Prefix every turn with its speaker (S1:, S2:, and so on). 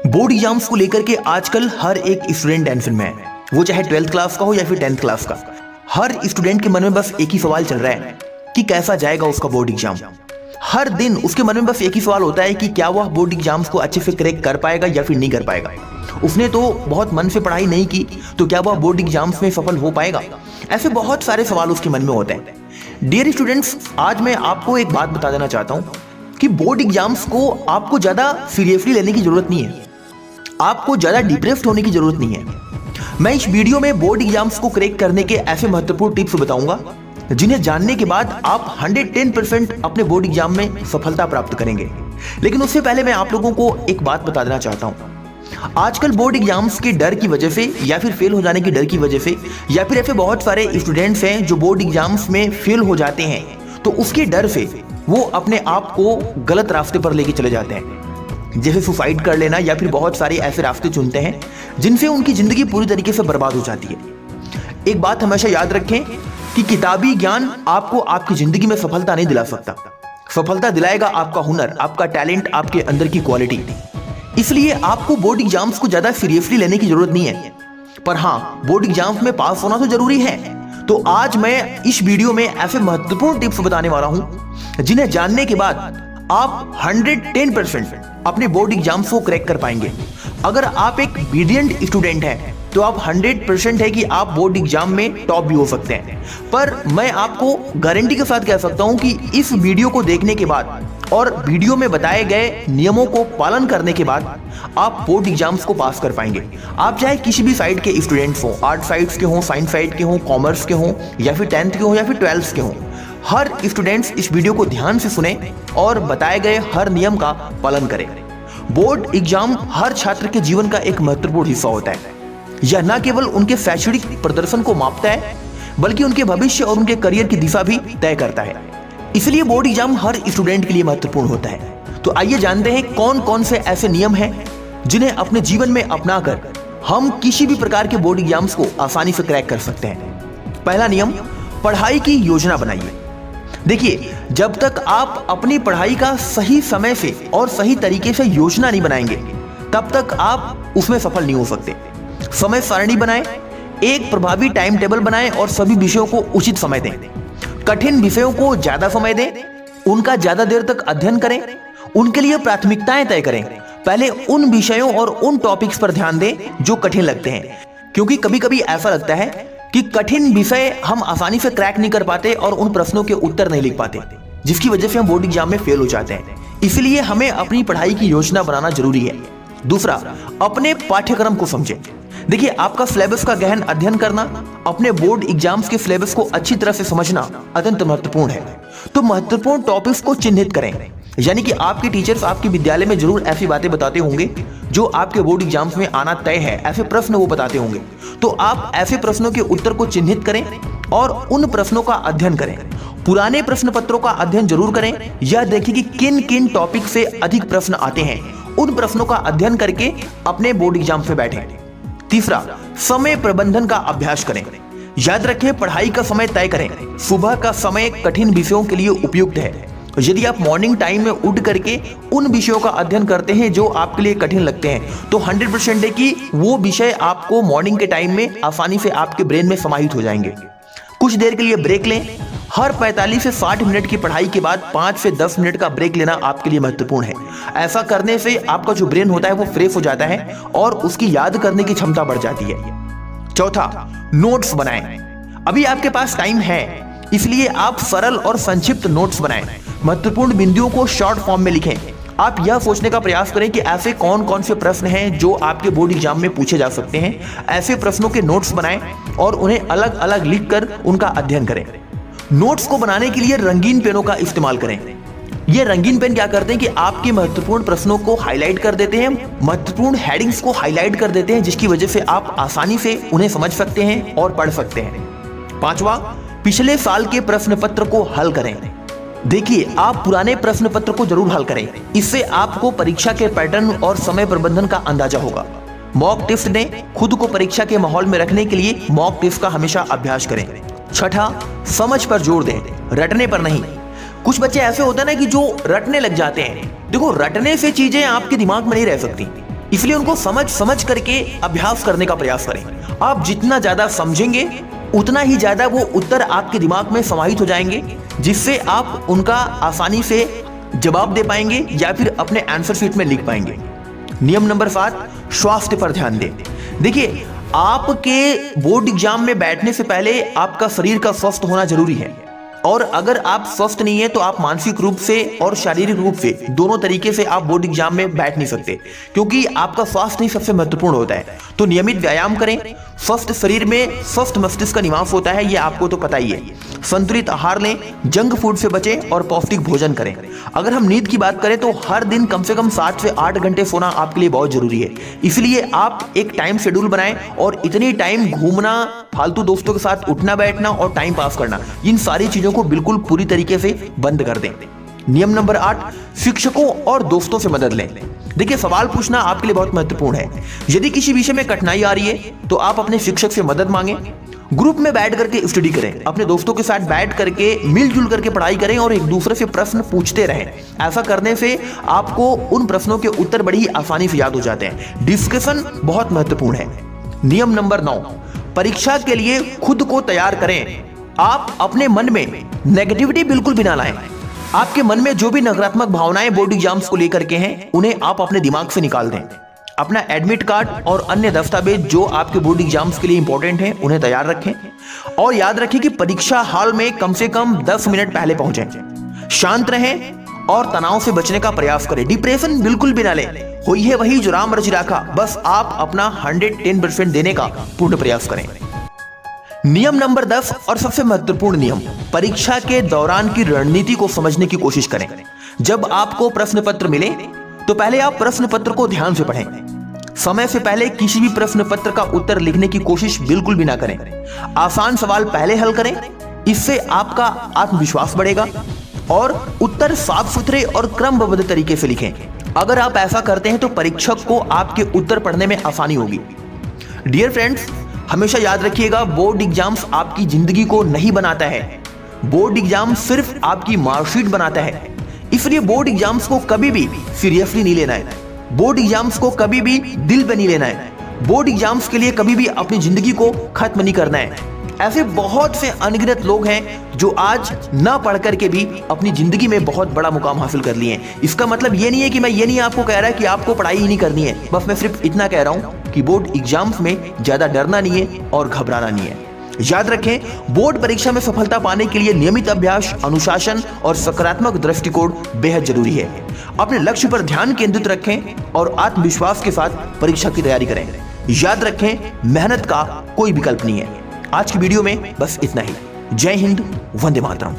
S1: Board exams को लेकर के आजकल हर एक स्टूडेंट टेंशन में है, वो चाहे 12th क्लास का हो या फिर 10th क्लास का। हर स्टूडेंट के मन में बस एक ही सवाल चल रहा है कि कैसा जाएगा उसका बोर्ड एग्जाम। हर दिन उसके मन में बस एक ही सवाल होता है कि क्या वह बोर्ड एग्जाम्स को अच्छे से क्रैक कर पाएगा या फिर नहीं कर पाएगा। उसने तो बहुत मन से पढ़ाई नहीं की तो क्या वह बोर्ड एग्जाम्स में सफल हो पाएगा। ऐसे बहुत सारे सवाल उसके मन में होते हैं। डियर स्टूडेंट्स, आज मैं आपको एक बात बता देना चाहता हूँ कि बोर्ड एग्जाम्स को आपको ज्यादा सीरियसली लेने की जरूरत नहीं है, आपको ज्यादा डिप्रेस्ड होने की जरूरत नहीं है। मैं इस वीडियो में बोर्ड एग्जाम्स को क्रैक करने के ऐसे महत्वपूर्ण टिप्स बताऊंगा जिन्हें जानने के बाद आप 110% अपने बोर्ड एग्जाम में सफलता प्राप्त करेंगे। लेकिन उससे पहले मैं आप लोगों को एक बात बता देना चाहता हूं। आजकल बोर्ड एग्जाम्स के डर की वजह से या फिर फेल हो जाने की डर की वजह से या फिर ऐसे बहुत सारे स्टूडेंट्स हैं जो बोर्ड एग्जाम्स में फेल हो जाते हैं, तो उसके डर से वो अपने आप को गलत रास्ते पर लेके चले जाते हैं, जैसे सुसाइड कर लेना या फिर बहुत सारे ऐसे रास्ते चुनते हैं जिनसे उनकी जिंदगी पूरी तरीके से बर्बाद हो जाती है। एक बात हमेशा याद रखें कि किताबी ज्ञान आपको आपकी जिंदगी में सफलता नहीं दिला सकता। सफलता दिलाएगा आपका हुनर, आपका टैलेंट, आपके अंदर की क्वालिटी। इसलिए आपको बोर्ड एग्जाम्स को ज्यादा सीरियसली लेने की जरूरत नहीं है, पर हाँ, बोर्ड एग्जाम्स में पास होना तो जरूरी है। तो आज मैं इस वीडियो में ऐसे महत्वपूर्ण टिप्स बताने वाला हूं जिन्हें जानने के बाद आप 110% अपने बोर्ड एग्जाम्स को क्रैक कर पाएंगे। अगर आप एक ब्रिलियंट स्टूडेंट हैं तो आप 100% है कि आप बोर्ड एग्जाम में टॉप भी हो सकते हैं। पर मैं आपको गारंटी के साथ कह सकता हूं कि इस वीडियो को देखने के बाद और वीडियो में बताए गए नियमों को पालन करने के बाद आप बोर्ड एग्जाम्स को पास कर पाएंगे। आप चाहे किसी भी साइड के स्टूडेंट्स हो, आर्ट साइड्स के हो, साइंस साइड के हो, कॉमर्स के हो या फिर 10th के हो या फिर 12th के हो, हर स्टूडेंट्स इस वीडियो को ध्यान से सुने और बताए गए हर नियम का पालन करें। बोर्ड एग्जाम हर छात्र के जीवन का एक महत्वपूर्ण हिस्सा होता है। यह न केवल उनके शैक्षणिक प्रदर्शन को मापता है बल्कि उनके भविष्य और उनके करियर की दिशा भी तय करता है। इसलिए बोर्ड एग्जाम हर स्टूडेंट के लिए महत्वपूर्ण होता है। तो आइए जानते हैं कौन कौन से ऐसे नियम हैं जिन्हें अपने जीवन में अपनाकर हम किसी भी प्रकार के बोर्ड एग्जाम्स को आसानी से क्रैक कर सकते हैं। पहला नियम, पढ़ाई की योजना बनाइए। देखिए, जब तक आप अपनी पढ़ाई का सही समय से और सही तरीके से योजना नहीं बनाएंगे तब तक आप उसमें सफल नहीं हो सकते। समय सारणी बनाएं, एक प्रभावी टाइम टेबल बनाएं और सभी विषयों को उचित समय दें। कठिन विषयों को ज्यादा समय दें, उनका ज्यादा देर तक अध्ययन करें, उनके लिए प्राथमिकताएं तय करें। पहले उन विषयों और उन टॉपिक्स पर ध्यान दें जो कठिन लगते हैं, क्योंकि कभी कभी ऐसा लगता है कि कठिन विषय हम आसानी से क्रैक नहीं कर पाते और उन प्रश्नों के उत्तर नहीं लिख पाते, जिसकी वजह से हम बोर्ड एग्जाम में फेल हो जाते हैं। इसलिए हमें अपनी पढ़ाई की योजना बनाना जरूरी है। दूसरा, अपने पाठ्यक्रम को समझें। देखिए, आपका सिलेबस का गहन अध्ययन करना, अपने बोर्ड एग्जाम्स के सिलेबस को अच्छी तरह से समझना अत्यंत महत्वपूर्ण है। तो महत्वपूर्ण टॉपिक्स को चिन्हित करें, यानी कि आपके टीचर्स आपके विद्यालय में जरूर ऐसी बातें बताते होंगे जो आपके बोर्ड एग्जाम्स में आना तय है, ऐसे प्रश्न वो बताते होंगे। तो आप ऐसे प्रश्नों के उत्तर को चिन्हित करें और उन प्रश्नों का अध्ययन करें। पुराने प्रश्न पत्रों का अध्ययन जरूर करें, यह देखें कि किन किन टॉपिक से अधिक प्रश्न आते हैं। उन प्रश्नों का अध्ययन करके अपने बोर्ड एग्जाम से बैठें। तीसरा, समय प्रबंधन का अभ्यास करें। याद रखें, पढ़ाई का समय तय करें। सुबह का समय कठिन विषयों के लिए उपयुक्त है। यदि आप मॉर्निंग टाइम में उठ करके उन विषयों का अध्ययन करते हैं जो आपके लिए कठिन लगते हैं, तो 100% है कि वो विषय आपको मॉर्निंग के टाइम में आसानी से आपके ब्रेन में समाहित हो जाएंगे। कुछ देर के लिए ब्रेक लें। हर 45 से 60 मिनट की पढ़ाई के बाद 5 से 10 मिनट का ब्रेक लेना आपके लिए महत्वपूर्ण है। ऐसा करने से आपका जो ब्रेन होता है वो फ्रेश हो जाता है और उसकी याद करने की क्षमता बढ़ जाती है। चौथा, नोट्स बनाएं। अभी आपके पास टाइम है, इसलिए आप सरल और संक्षिप्त नोट्स बनाएं। महत्वपूर्ण बिंदुओं को शॉर्ट फॉर्म में लिखें। आप यह सोचने का प्रयास करें कि ऐसे कौन कौन से प्रश्न हैं जो आपके बोर्ड एग्जाम में पूछे जा सकते हैं। ऐसे प्रश्नों के नोट्स बनाएं और उन्हें अलग अलग लिखकर उनका अध्ययन करें। नोट्स को बनाने के लिए रंगीन पेनों का इस्तेमाल करें। ये रंगीन पेन क्या करते हैं कि आपके महत्वपूर्ण प्रश्नों को हाईलाइट कर देते हैं, महत्वपूर्ण हेडिंग्स को हाईलाइट कर देते हैं, जिसकी वजह से आप आसानी से उन्हें समझ सकते हैं और पढ़ सकते हैं। पांचवा, पिछले साल के प्रश्न पत्र को हल करें। देखिए, आप पुराने प्रश्न पत्र को जरूर हल करें, इससे आपको परीक्षा के पैटर्न और समय प्रबंधन का अंदाजा होगा। मॉक टेस्ट दें। खुद को परीक्षा के माहौल में रखने के लिए मॉक टेस्ट का हमेशा अभ्यास करें। छठा, समझ पर जोर दें, रटने पर नहीं। कुछ बच्चे ऐसे होते हैं ना कि जो रटने लग जाते हैं। देखो, रटने से चीजें आपके दिमाग में नहीं रह सकती। इसलिए उनको समझ समझ करके अभ्यास करने का प्रयास करें। आप जितना ज्यादा समझेंगे उतना ही ज्यादा वो उत्तर आपके दिमाग में समाहित हो जाएंगे, जिससे आप उनका आसानी से जवाब दे पाएंगे या फिर अपने आंसर शीट में लिख पाएंगे। नियम नंबर 7, स्वास्थ्य पर ध्यान दें। देखिए, आपके बोर्ड एग्जाम में बैठने से पहले आपका शरीर का स्वस्थ होना जरूरी है, और अगर आप स्वस्थ नहीं है तो आप मानसिक रूप से और शारीरिक रूप से दोनों तरीके से आप बोर्ड एग्जाम में बैठ नहीं सकते, क्योंकि आपका स्वास्थ्य ही सबसे महत्वपूर्ण होता है। तो नियमित व्यायाम करें। स्वस्थ शरीर में स्वस्थ मस्तिष्क का निवास होता है, ये आपको तो पता ही है। संतुलित आहार लें, जंक फूड से बचें और पौष्टिक भोजन करें। अगर हम नींद की बात करें तो हर दिन कम से कम 7 से 8 घंटे सोना आपके लिए बहुत जरूरी है। इसलिए आप एक टाइम शेड्यूल बनाएं और इतनी टाइम घूमना, फालतू दोस्तों के साथ उठना बैठना और टाइम पास करना, इन सारी चीजों को बिल्कुल पूरी तरीके से बंद कर दें। नियम नंबर 8, शिक्षकों और दोस्तों से मदद लें। देखिए, सवाल पूछना आपके लिए बहुत महत्वपूर्ण है। यदि किसी विषय में कठिनाई आ रही है तो आप अपने शिक्षक से मदद मांगें। ग्रुप में बैठ करके स्टडी करें, अपने दोस्तों के साथ बैठ करके मिलजुल करके पढ़ाई करें और एक दूसरे से प्रश्न पूछते रहें। ऐसा करने से आपको उन प्रश्नों के उत्तर बड़ी आसानी से याद हो जाते हैं। डिस्कशन बहुत महत्वपूर्ण है। नियम नंबर 9, परीक्षा के लिए खुद को तैयार करें। आप अपने मन में नेगेटिविटी बिल्कुल भी ना लाएं। आपके मन में जो भी नकारात्मक भावनाएं बोर्ड एग्जाम्स को लेकर के हैं, उन्हें आप अपने दिमाग से निकाल दें। अपना एडमिट कार्ड और अन्य दस्तावेज जो आपके बोर्ड एग्जाम्स के लिए इंपॉर्टेंट हैं, उन्हें तैयार रखें। और याद रखें कि परीक्षा हॉल में कम से कम 10 मिनट पहले पहुंचें। शांत रहें और तनाव से बचने का प्रयास करें। डिप्रेशन बिल्कुल भी ना लें। हुई है वही जो राम रच राखा, बस आप अपना 110% देने का पूर्ण प्रयास करें। नियम नंबर 10 और सबसे महत्वपूर्ण नियम, परीक्षा के दौरान की रणनीति को समझने की कोशिश करें। जब आपको प्रश्न पत्र मिले तो पहले आप प्रश्न पत्र को ध्यान से पढ़ें। समय से पहले किसी भी प्रश्न पत्र का उत्तर लिखने की कोशिश बिल्कुल भी ना करें। आसान सवाल पहले हल करें, इससे आपका आत्मविश्वास बढ़ेगा। और उत्तर साफ सुथरे और क्रमबद्ध तरीके से लिखें। अगर आप ऐसा करते हैं तो परीक्षक को आपके उत्तर पढ़ने में आसानी होगी। डियर फ्रेंड्स, हमेशा याद रखिएगा, बोर्ड एग्जाम्स आपकी जिंदगी को नहीं बनाता है। बोर्ड एग्जाम सिर्फ आपकी मार्कशीट बनाता है। इसलिए बोर्ड एग्जाम्स को कभी भी सीरियसली नहीं लेना है। बोर्ड एग्जाम्स को कभी भी दिल पे नहीं लेना है। बोर्ड एग्जाम्स के लिए कभी भी अपनी जिंदगी को खत्म नहीं करना है। ऐसे बहुत से अनगिनत लोग हैं जो आज ना पढ़ करके भी अपनी जिंदगी में बहुत बड़ा मुकाम हासिल कर लिए हैं। इसका मतलब ये नहीं है कि मैं ये नहीं आपको कह रहा कि आपको पढ़ाई ही नहीं करनी है। बस मैं सिर्फ इतना कह रहा हूं कि बोर्ड एग्जाम्स में ज्यादा डरना नहीं है और घबराना नहीं है। याद रखें, बोर्ड परीक्षा में सफलता पाने के लिए नियमित अभ्यास, अनुशासन और सकारात्मक दृष्टिकोण बेहद जरूरी है। अपने लक्ष्य पर ध्यान केंद्रित रखें और आत्मविश्वास के साथ परीक्षा की तैयारी करें। याद रखें, मेहनत का कोई विकल्प नहीं है। आज की वीडियो में बस इतना ही। जय हिंद, वंदे मातरम।